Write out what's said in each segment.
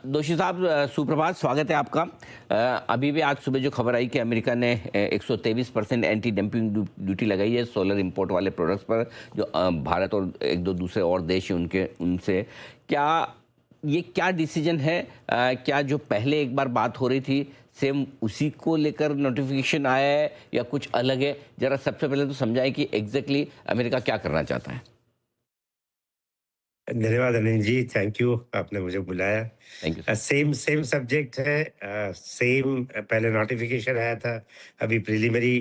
दोषी साहब, सुप्रभात, स्वागत है आपका। अभी भी आज सुबह जो खबर आई कि अमेरिका ने 123% एंटी डंपिंग ड्यूटी लगाई है सोलर इंपोर्ट वाले प्रोडक्ट्स पर, जो भारत और एक दो दूसरे और देश हैं उनके उनसे। क्या ये क्या डिसीजन है? क्या जो पहले एक बार बात हो रही थी सेम उसी को लेकर नोटिफिकेशन आया है या कुछ अलग है? जरा सबसे पहले तो समझाएं कि एग्जैक्टली अमेरिका क्या करना चाहता है। धन्यवाद अनिल जी, थैंक यू, आपने मुझे थैंक यू बुलाया। सर। सेम सेम सब्जेक्ट है। सेम पहले नोटिफिकेशन आया था। अभी प्रिलिमिनरी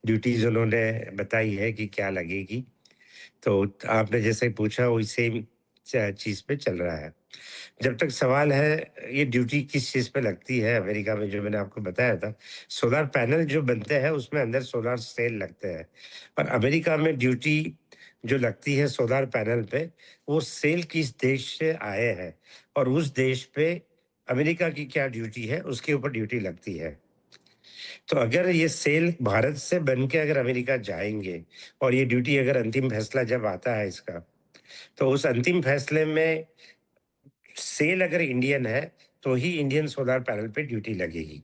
ड्यूटीज उन्होंने बताई है कि क्या लगेगी। तो आपने जैसे पूछा वही सेम चीज पे चल रहा है। जब तक सवाल है ये ड्यूटी किस चीज पे लगती है अमेरिका में, जो मैंने आपको बताया था, सोलर पैनल जो बनते हैं उसमें अंदर सोलर सेल लगते हैं। और अमेरिका में ड्यूटी जो लगती है सोलर पैनल पे, वो सेल किस देश से आए हैं और उस देश पे अमेरिका की क्या ड्यूटी है उसके ऊपर ड्यूटी लगती है। तो अगर ये सेल भारत से बन के अगर अमेरिका जाएंगे और ये ड्यूटी अगर अंतिम फैसला जब आता है इसका, तो उस अंतिम फैसले में सेल अगर इंडियन है तो ही इंडियन सोलर पैनल पे ड्यूटी लगेगी।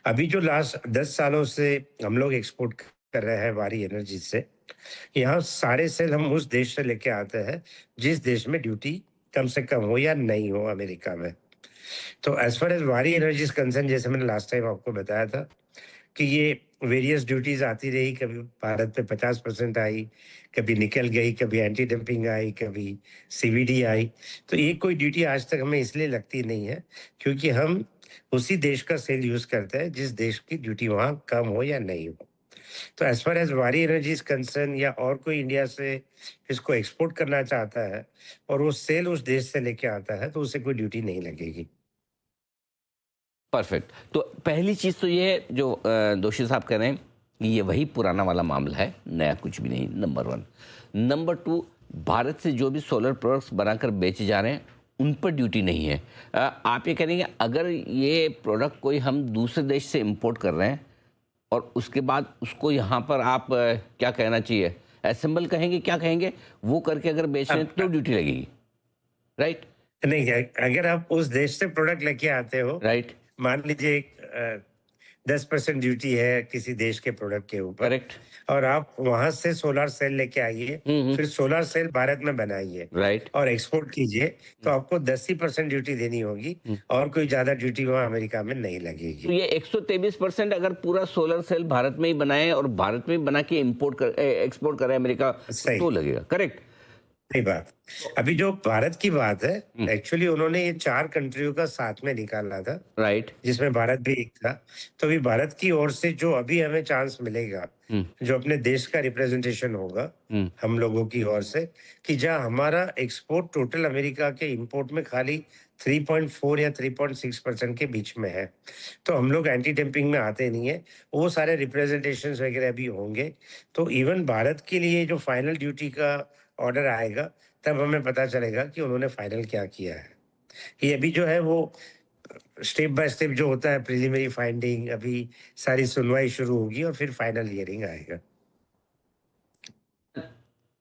अभी जो लास्ट 10 सालों से हम लोग एक्सपोर्ट कर रहे हैं वारी एनर्जी से, यहाँ सारे सेल हम उस देश से लेके आते हैं जिस देश में ड्यूटी कम से कम हो या नहीं हो अमेरिका में। तो एज फार एज वारी एनर्जी कंसर्न, जैसे मैंने लास्ट टाइम आपको बताया था कि ये वेरियस ड्यूटीज आती रही, कभी भारत पे 50% आई, कभी निकल गई, कभी एंटी डंपिंग आई, कभी सीवीडी आई। तो ये कोई ड्यूटी आज तक हमें इसलिए लगती नहीं है क्योंकि हम उसी देश का सेल यूज करते हैं जिस देश की ड्यूटी वहाँ कम हो या नहीं हो। तो एज फार एज वारी एनर्जी इज कंसर्न, या और कोई इंडिया से इसको एक्सपोर्ट करना चाहता है और वो सेल उस देश से लेके आता है, तो उसे कोई ड्यूटी नहीं लगेगी। परफेक्ट। तो पहली चीज़ तो ये है जो दोषी साहब कह रहे हैं कि ये वही पुराना वाला मामला है, नया कुछ भी नहीं, number one. Number two, Bharat से जो भी सोलर प्रोडक्ट्स बनाकर बेचे जा रहे हैं उन पर ड्यूटी नहीं है। आप ये करेंगे अगर ये प्रोडक्ट कोई हम दूसरे देश से इंपोर्ट कर रहे हैं और उसके बाद उसको यहाँ पर आप क्या कहना चाहिए, असेंबल कहेंगे, क्या कहेंगे, वो करके अगर बेच रहे हैं तो ड्यूटी लगेगी, राइट? नहीं, अगर आप उस देश से प्रोडक्ट लेके आते हो, राइट। मान लीजिए 10% ड्यूटी है किसी देश के प्रोडक्ट के ऊपर, करेक्ट। और आप वहां से सोलर सेल लेके आइए, हम्म। फिर सोलर सेल भारत में बनाइए राइट। और एक्सपोर्ट कीजिए, तो आपको 10% ड्यूटी देनी होगी और कोई ज्यादा ड्यूटी वहां अमेरिका में नहीं तो लगेगी। ये 123% अगर पूरा सोलर सेल भारत में ही बनाए और भारत में ही बना के इंपोर्ट कर एक्सपोर्ट करे अमेरिका, सही तो लगेगा, करेक्ट? सही बात। अभी जो भारत की बात है, हम्म। एक्चुअली उन्होंने ये 4 कंट्रियों का साथ में निकाला था राइट। जिसमें भारत भी एक था। तो अभी भारत की ओर से जो अभी हमें चांस मिलेगा, हम्म। जो अपने देश का रिप्रेजेंटेशन होगा हम्म। हम लोगों की ओर से, कि जहां हमारा एक्सपोर्ट टोटल अमेरिका के इंपोर्ट में खाली 3.4 या 3.6% के बीच में है, तो हम लोग एंटी डंपिंग में आते नहीं है। वो सारे रिप्रेजेंटेशन वगैरह भी होंगे। तो इवन भारत के लिए जो फाइनल ड्यूटी का ऑर्डर आएगा, तब हमें पता चलेगा कि उन्होंने फाइनल क्या किया है। ये अभी जो है वो स्टेप बाय स्टेप जो होता है, प्रिलिमिनरी फाइंडिंग, अभी सारी सुनवाई शुरू होगी और फिर फाइनल हियरिंग आएगा।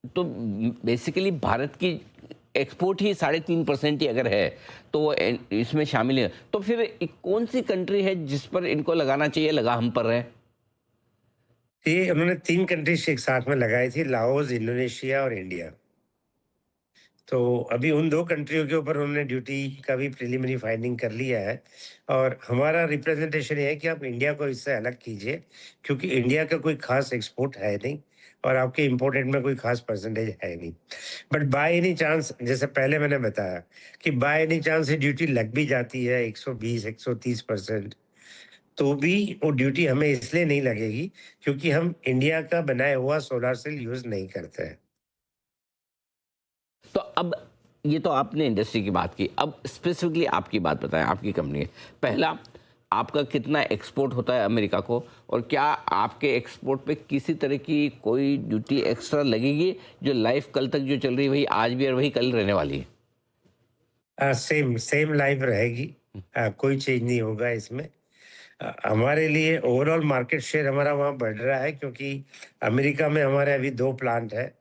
तो बेसिकली भारत की एक्सपोर्ट ही 3.5% ही अगर है तो वो इसमें शामिल है, तो फिर कौन सी कंट्री है जिस पर इनको लगाना चाहिए, लगा हम पर है? ये उन्होंने 3 कंट्रीज एक साथ में लगाई थी, लाओस, इंडोनेशिया और इंडिया। तो अभी उन 2 कंट्रियों के ऊपर उन्होंने ड्यूटी का भी प्रिलिमिनरी फाइंडिंग कर लिया है। और हमारा रिप्रेजेंटेशन ये है कि आप इंडिया को इससे अलग कीजिए, क्योंकि इंडिया का कोई खास एक्सपोर्ट है नहीं और आपके इम्पोर्टेड में कोई खास परसेंटेज है नहीं। बट बाय एनी चांस, जैसे पहले मैंने बताया कि बाय एनी चांस ये ड्यूटी लग भी जाती है 120 130%, तो भी वो ड्यूटी हमें इसलिए नहीं लगेगी क्योंकि हम इंडिया का बनाया हुआ सोलर सेल यूज नहीं करते हैं। तो अब ये तो आपने इंडस्ट्री की बात की, अब स्पेसिफिकली आपकी बात बताएं, आपकी कंपनी है। पहला, आपका कितना एक्सपोर्ट होता है अमेरिका को, और क्या आपके एक्सपोर्ट पे किसी तरह की कोई ड्यूटी एक्स्ट्रा लगेगी? जो लाइफ कल तक जो चल रही है वही आज भी और वही कल रहने वाली है? सेम सेम लाइफ रहेगी। कोई चेंज नहीं होगा इसमें। हमारे लिए ओवरऑल मार्केट शेयर हमारा वहाँ बढ़ रहा है क्योंकि अमेरिका में हमारे अभी 2 प्लांट है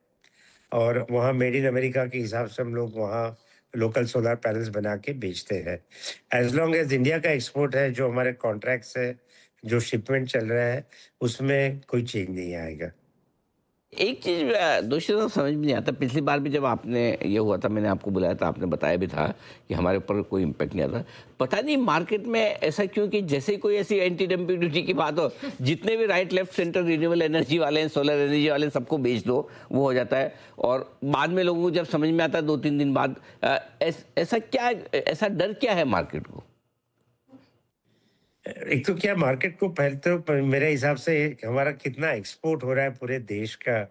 और वहाँ मेड इन अमेरिका के हिसाब से हम लोग वहाँ लोकल सोलर पैनल्स बना के बेचते हैं। एज़ लॉन्ग एज़ इंडिया का एक्सपोर्ट है, जो हमारे कॉन्ट्रैक्ट्स है, जो शिपमेंट चल रहा है, उसमें कोई चेंज नहीं आएगा। एक चीज़ दूसरी तरफ समझ में नहीं आता, पिछली बार भी जब आपने ये हुआ था, मैंने आपको बुलाया था, आपने बताया भी था कि हमारे ऊपर कोई इम्पैक्ट नहीं आता। पता नहीं मार्केट में ऐसा क्यों कि जैसे ही कोई ऐसी एंटी डंपिंग ड्यूटी की बात हो, जितने भी right left centre renewable energy वाले हैं, सोलर एनर्जी वाले हैं, सबको बेच दो, वो हो जाता है। और बाद में लोगों को जब समझ में आता है 2-3 दिन बाद, ऐसा क्या, ऐसा डर क्या है मार्केट को? एक तो क्या मार्केट को पहले तो मेरे हिसाब से हमारा कितना एक्सपोर्ट हो रहा है पूरे देश का,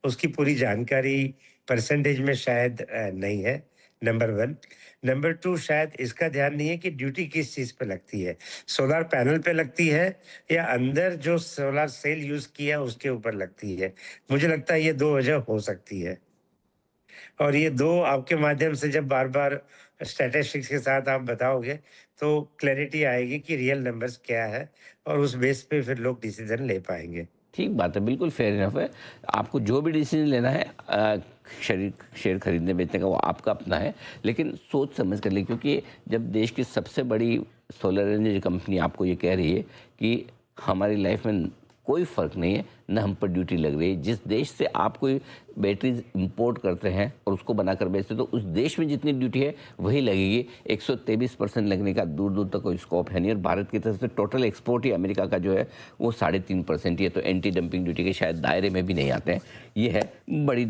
उसकी पूरी जानकारी परसेंटेज में शायद नहीं है, नंबर 1। नंबर 2, शायद इसका ध्यान नहीं है कि ड्यूटी किस चीज़ पे लगती है। सोलर पैनल पे लगती है या अंदर जो सोलर सेल यूज़ किया उसके ऊपर लगती है। मुझे लगता है ये 2 वजह हो सकती है। और ये 2 आपके माध्यम से जब बार-बार स्टैटिस्टिक्स के साथ आप बताओगे, तो क्लैरिटी आएगी कि रियल नंबर्स क्या है और उस बेस पे फिर लोग डिसीज़न ले पाएँगे। ठीक बात है, बिल्कुल फेयर इनफ है। आपको जो भी डिसीजन लेना है, शेयर खरीदने बेचने का, वो आपका अपना है, लेकिन सोच समझ कर ले, क्योंकि जब देश की सबसे बड़ी सोलर एनर्जी कंपनी आपको ये कह रही है कि हमारी लाइफ में कोई फ़र्क नहीं है, न हम पर ड्यूटी लग रही है। जिस देश से आप कोई बैटरीज इंपोर्ट करते हैं और उसको बनाकर बेचते हैं, तो उस देश में जितनी ड्यूटी है वही लगेगी। 123% लगने का दूर दूर तक कोई स्कोप है नहीं। और भारत की तरफ से टोटल एक्सपोर्ट ही अमेरिका का जो है वो 3.5% ही है, तो एंटी डंपिंग ड्यूटी के शायद दायरे में भी नहीं आते हैं। ये है बड़ी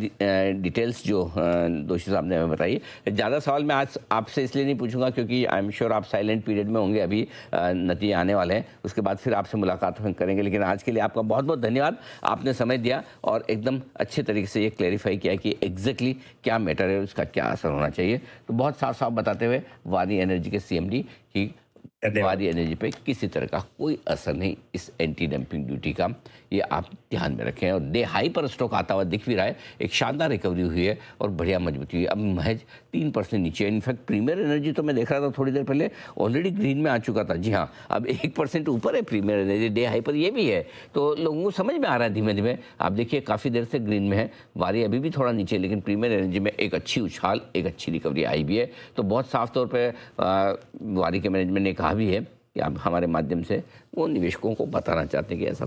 डिटेल्स जो दोषी साहब ने हमें बताई। ज़्यादा सवाल मैं आज आपसे इसलिए नहीं पूछूंगा क्योंकि आई एम श्योर आप साइलेंट पीरियड में होंगे, अभी नतीजे आने वाले हैं, उसके बाद फिर आपसे मुलाकात हम करेंगे। लेकिन आज के लिए आपका बहुत बहुत धन्यवाद, आपने समय दिया और एकदम अच्छे तरीके से ये क्लैरिफाई किया कि एग्जैक्टली क्या मैटर है, उसका क्या असर होना चाहिए। तो बहुत साफ साफ बताते हुए वारी एनर्जी के सीएमडी की धन्यवाद। वारी एनर्जी पे किसी तरह का कोई असर नहीं इस एंटी डंपिंग ड्यूटी का, ये आप ध्यान में रखें। और डे हाई पर स्टॉक आता हुआ दिख भी रहा है, एक शानदार रिकवरी हुई है और बढ़िया मजबूती हुई है, अब महज 3% नीचे। इनफैक्ट प्रीमियर एनर्जी तो मैं देख रहा था थोड़ी देर पहले ऑलरेडी ग्रीन में आ चुका था। जी हाँ, अब 1% ऊपर है प्रीमियर एनर्जी, डे हाई पर ये भी है, तो लोगों को समझ में आ रहा है धीमे धीमे। आप देखिए काफ़ी देर से ग्रीन में है, वारी अभी भी थोड़ा नीचे, लेकिन प्रीमियर एनर्जी में एक अच्छी उछाल, एक अच्छी रिकवरी आई भी है। तो बहुत साफ तौर पर वारी के मैनेजमेंट ने कहा भी है कि आप हमारे माध्यम से वो निवेशकों को बताना चाहते हैं कि ऐसा